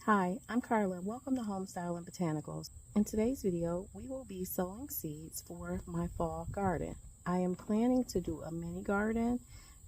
Hi, I'm Carla. Welcome to Home-Style&Botanicals. In today's video, we will be sowing seeds for my fall garden. I am planning to do a mini garden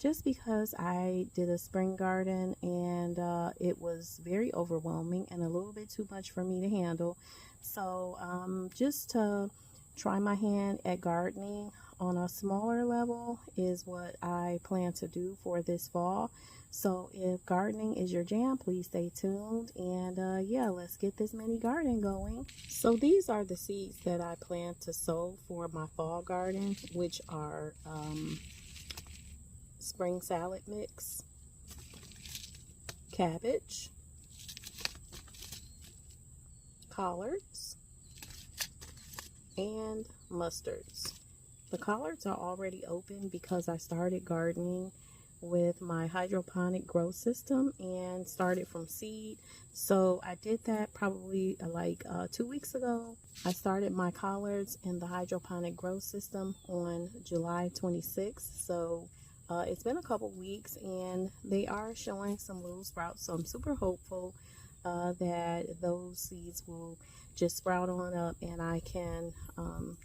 just because I did a spring garden and it was very overwhelming and a little bit too much for me to handle. So just to try my hand at gardening on a smaller level is what I plan to do for this fall. So if gardening is your jam, please stay tuned, and yeah, let's get this mini garden going. So these are the seeds that I plan to sow for my fall garden, which are spring salad mix, cabbage, collards, and mustards. The collards are already open because I started gardening with my hydroponic grow system and started from seed. So I did that probably like 2 weeks ago. I started my collards in the hydroponic grow system on July 26th. So it's been a couple weeks and they are showing some little sprouts. So I'm super hopeful that those seeds will just sprout on up and I can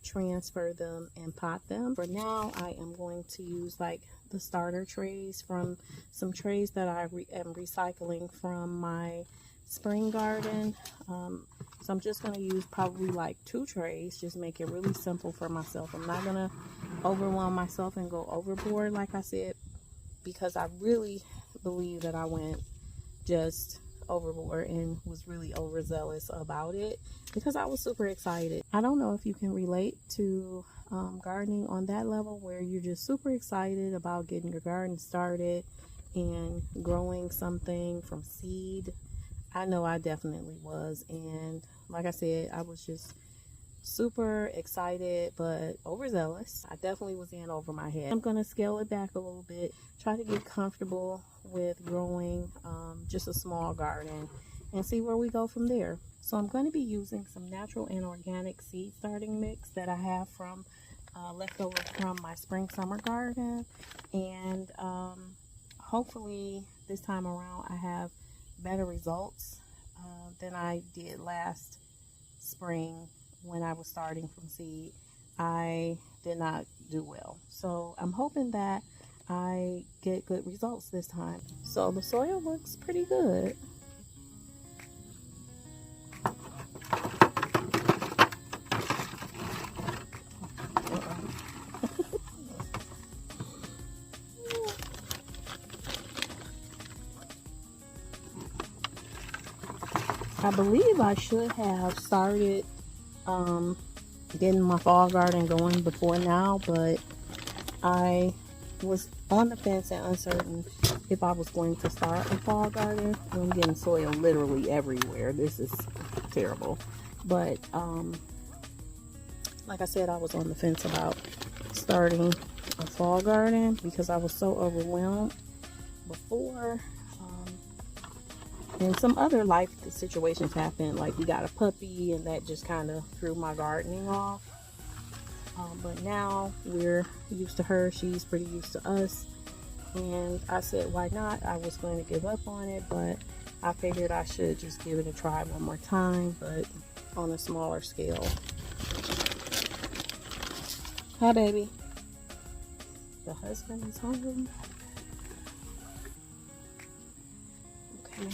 transfer them and pot them. For now, I am going to use like the starter trays from some trays that I am recycling from my spring garden. So I'm just going to use probably like 2 trays, just make it really simple for myself. I'm not going to overwhelm myself and go overboard, like I said, because I really believe that I went just overboard and was really overzealous about it because I was super excited. I don't know if you can relate to gardening on that level where you're just super excited about getting your garden started and growing something from seed. I know I definitely was, and like I said, I was just super excited but overzealous. I definitely was in over my head. I'm gonna scale it back a little bit, try to get comfortable with growing just a small garden and see where we go from there. So I'm going to be using some natural and organic seed starting mix that I have from leftover from my spring summer garden, and hopefully this time around I have better results than I did last spring when I was starting from seed. I did not do well, so I'm hoping that I get good results this time. So the soil looks pretty good. I believe I should have started getting my fall garden going before now, but I was on the fence and uncertain if I was going to start a fall garden. I'm getting soil literally everywhere. This is terrible. But like I said, I was on the fence about starting a fall garden because I was so overwhelmed before. And some other life situations happened, like we got a puppy and that just kind of threw my gardening off. But now we're used to her, she's pretty used to us, and I said why not. I was going to give up on it, but I figured I should just give it a try one more time, but on a smaller scale. Hi baby. The husband is hungry. Okay.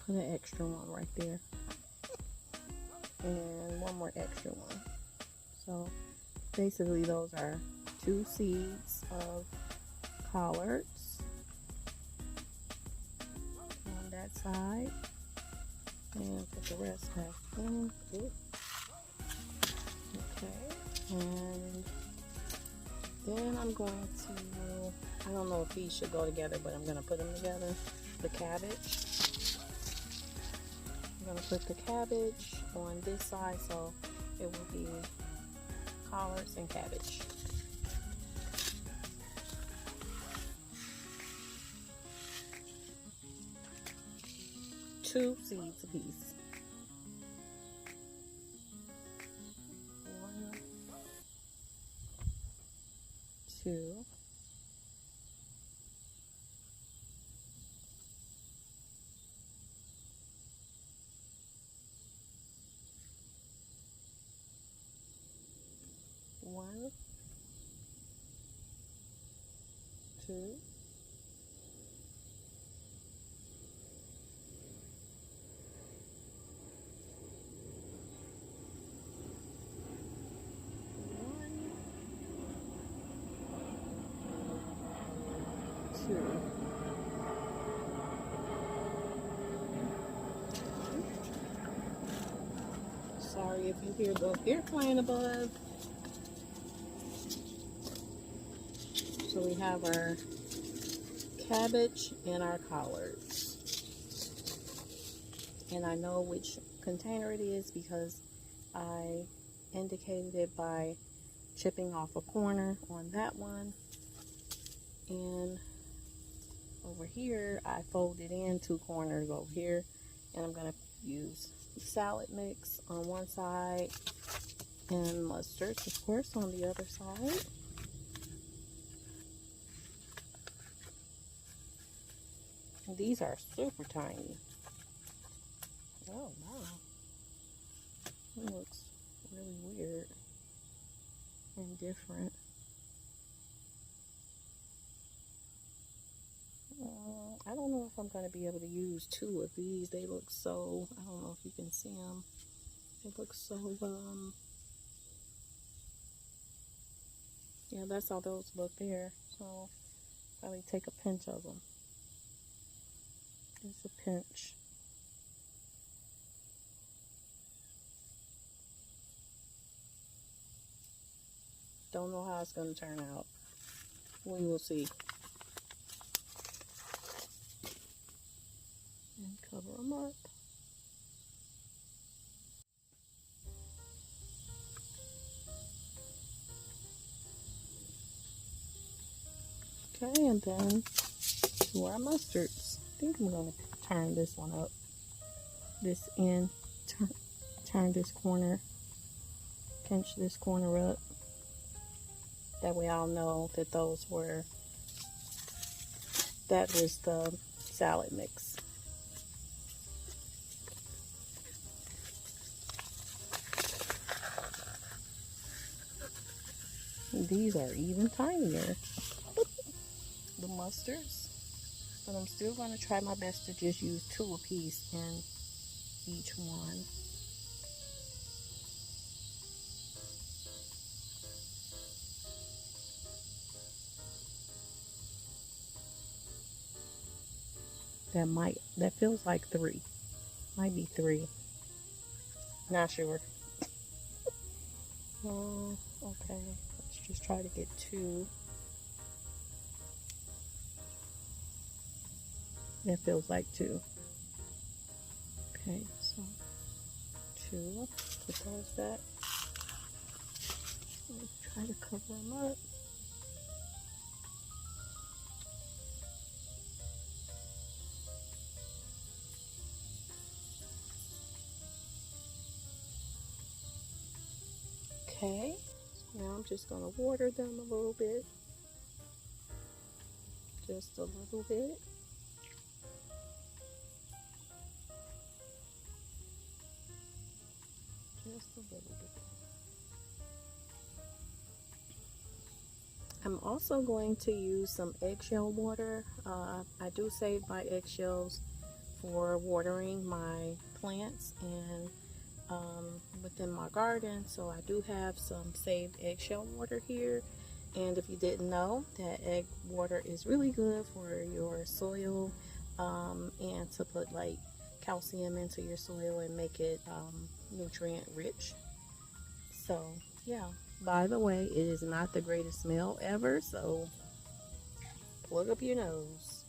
Put an extra one right there. and one more extra one. So basically those are 2 seeds of collards on that side, and put the rest back in. Okay, and then I'm going to, I don't know if these should go together, but I'm going to put them together. The cabbage. I'm going to put the cabbage on this side, so it will be collards and cabbage. Two seeds apiece. 1, 2. 1, 2. 2. Sorry if you hear the airplane above. So we have our cabbage and our collards. And I know which container it is because I indicated it by chipping off a corner on that one. And over here, I folded in 2 corners over here. And I'm going to use salad mix on one side and mustard, of course, on the other side. And these are super tiny. Oh, wow. It looks really weird and different. I don't know if I'm going to be able to use 2 of these. They look so, I don't know if you can see them. They look so, yeah, that's how those look there. So, probably take a pinch of them. Just a pinch. Don't know how it's going to turn out. We will see. And cover them up. Okay, and then to our mustards. I think I'm going to turn this one up. This end. Turn this corner. Pinch this corner up. That way I'll know that that was the salad mix. These are even tinier, the mustards, but I'm still going to try my best to just use 2 apiece in each one. That feels like 3. Might be 3. Not sure. Okay, let's just try to get 2. That feels like 2. Okay, so 2. Put those back. Let's try to cover them up. Okay, so now I'm just going to water them a little bit. Just a little bit. Just a little bit. I'm also going to use some eggshell water. I do save my eggshells for watering my plants, and within my garden. So I do have some saved eggshell water here. And if you didn't know, that egg water is really good for your soil, and to put like calcium into your soil and make it nutrient rich. So yeah, by the way, it is not the greatest smell ever, so plug up your nose.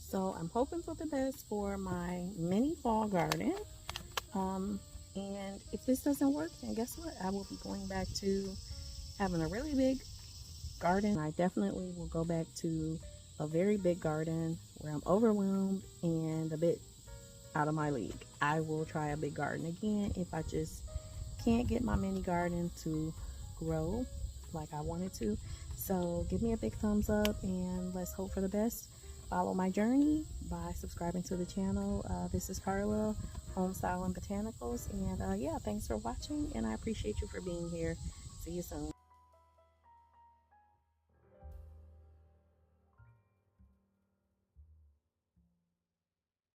So I'm hoping for the best for my mini fall garden. And if this doesn't work, then guess what? I will be going back to having a really big garden. I definitely will go back to a very big garden where I'm overwhelmed and a bit out of my league. I will try a big garden again if I just can't get my mini garden to grow like I wanted to. So give me a big thumbs up and let's hope for the best. Follow my journey by subscribing to the channel. This is Carla, Home-Style&Botanicals, and yeah, thanks for watching, and I appreciate you for being here. See you soon.